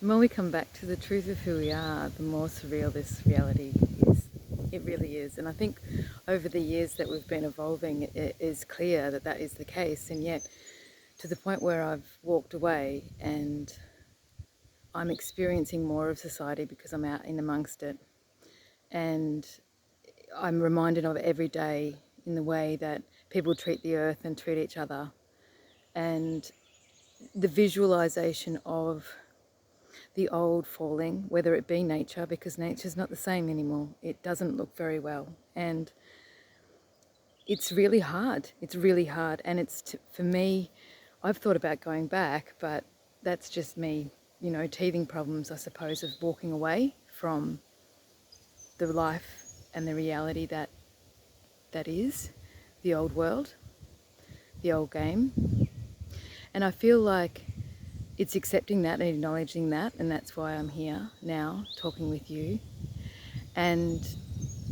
The more we come back to the truth of who we are, the more surreal this reality is. It really is. And I think over the years that we've been evolving, it is clear that that is the case. And yet, to the point where I've walked away and I'm experiencing more of society because I'm out in amongst it. And I'm reminded of it every day in the way that people treat the earth and treat each other. And the visualization of the old falling, whether it be nature, because nature's not the same anymore. It doesn't look very well. And it's really hard. It's really hard. And for me, I've thought about going back, but that's just me, teething problems, I suppose, of walking away from the life and the reality that is the old world, the old game. And I feel like it's accepting that and acknowledging that, and that's why I'm here now talking with you. And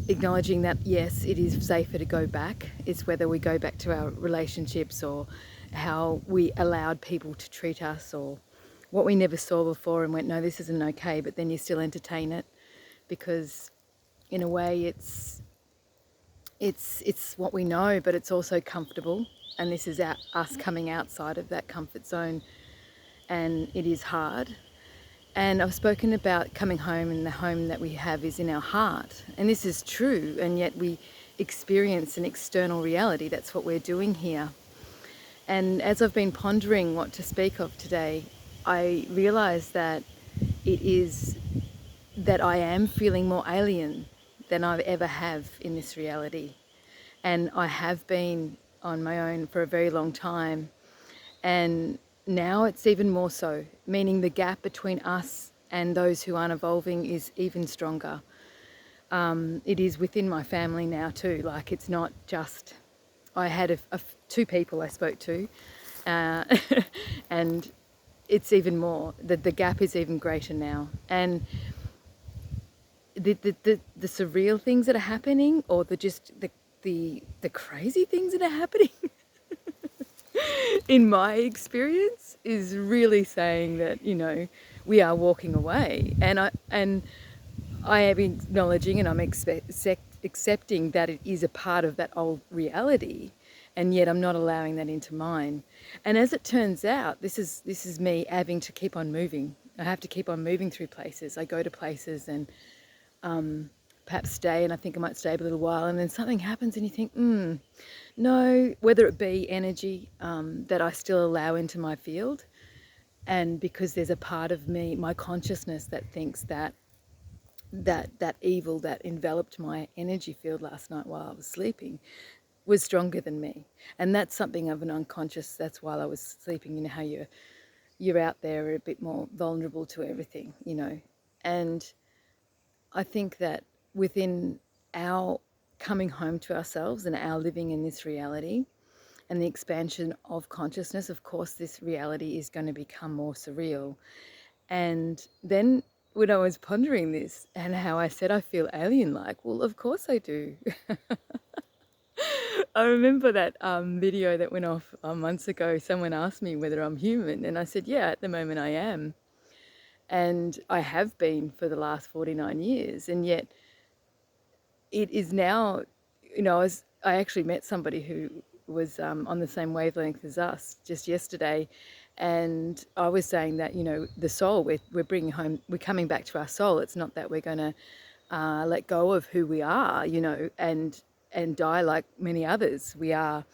acknowledging that, yes, it is safer to go back. It's whether we go back to our relationships or how we allowed people to treat us or what we never saw before and went, no, this isn't okay, but then you still entertain it because in a way it's what we know, but it's also comfortable. And this is us coming outside of that comfort zone, and it is hard. And I've spoken about coming home, and the home that we have is in our heart. And this is true, and yet we experience an external reality. That's what we're doing here. And as I've been pondering what to speak of today, I realise that it is that I am feeling more alien than I ever have in this reality. And I have been on my own for a very long time. And now it's even more so, meaning the gap between us and those who aren't evolving is even stronger. It is within my family now too. Like, it's not just, I had two people I spoke to, and it's even more, the gap is even greater now. And the surreal things that are happening, or the crazy things that are happening in my experience, is really saying that we are walking away. And I am acknowledging, and I'm accepting that it is a part of that old reality, and yet I'm not allowing that into mine. And as it turns out, this is me having to keep on moving. I have to keep on moving through places. I go to places and perhaps stay, and I think I might stay a little while, and then something happens and you think, no, whether it be energy that I still allow into my field, and because there's a part of me, my consciousness, that thinks that evil that enveloped my energy field last night while I was sleeping was stronger than me. And that's something of an unconscious, that's while I was sleeping, how you're out there a bit more vulnerable to everything, And I think that within our coming home to ourselves and our living in this reality and the expansion of consciousness, of course, this reality is going to become more surreal. And then when I was pondering this and how I said I feel alien-like, well, of course I do. I remember that video that went off months ago. Someone asked me whether I'm human, and I said, yeah, at the moment I am. And I have been for the last 49 years. And yet it is now, I actually met somebody who was on the same wavelength as us just yesterday. And I was saying that, the soul, we're bringing home, we're coming back to our soul. It's not that we're going to let go of who we are, and die like many others. We are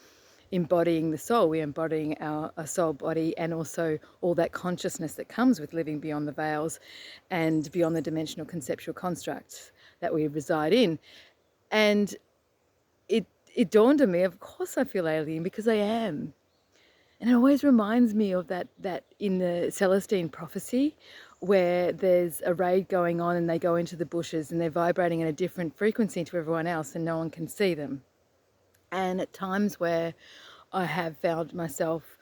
embodying the soul. We're embodying our soul body, and also all that consciousness that comes with living beyond the veils and beyond the dimensional conceptual constructs that we reside in. And it dawned on me, of course I feel alien, because I am. And it always reminds me of that in the Celestine prophecy, where there's a raid going on and they go into the bushes and they're vibrating at a different frequency to everyone else and no one can see them. And at times where I have found myself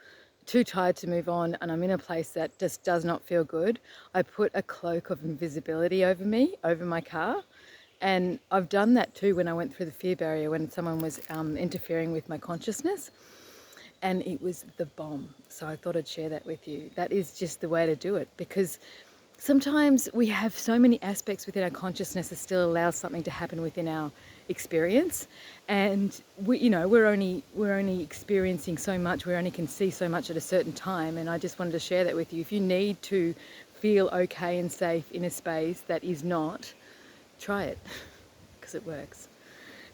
too tired to move on and I'm in a place that just does not feel good, I put a cloak of invisibility over me, over my car. And I've done that too when I went through the fear barrier, when someone was interfering with my consciousness. And it was the bomb. So I thought I'd share that with you. That is just the way to do it, because sometimes we have so many aspects within our consciousness that still allow something to happen within our experience, and we're only experiencing so much. We only can see so much at a certain time, and I just wanted to share that with you. If you need to feel okay and safe in a space that is not, try it, because it works.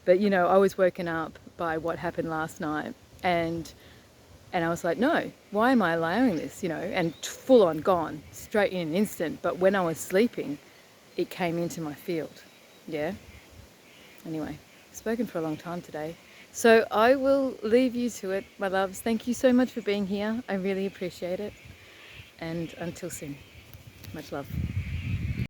But I was woken up by what happened last night, and I was like, no, why am I allowing this? And full on gone, straight in an instant. But when I was sleeping, it came into my field. Yeah. Anyway, I've spoken for a long time today. So I will leave you to it, my loves. Thank you so much for being here. I really appreciate it. And until soon, much love.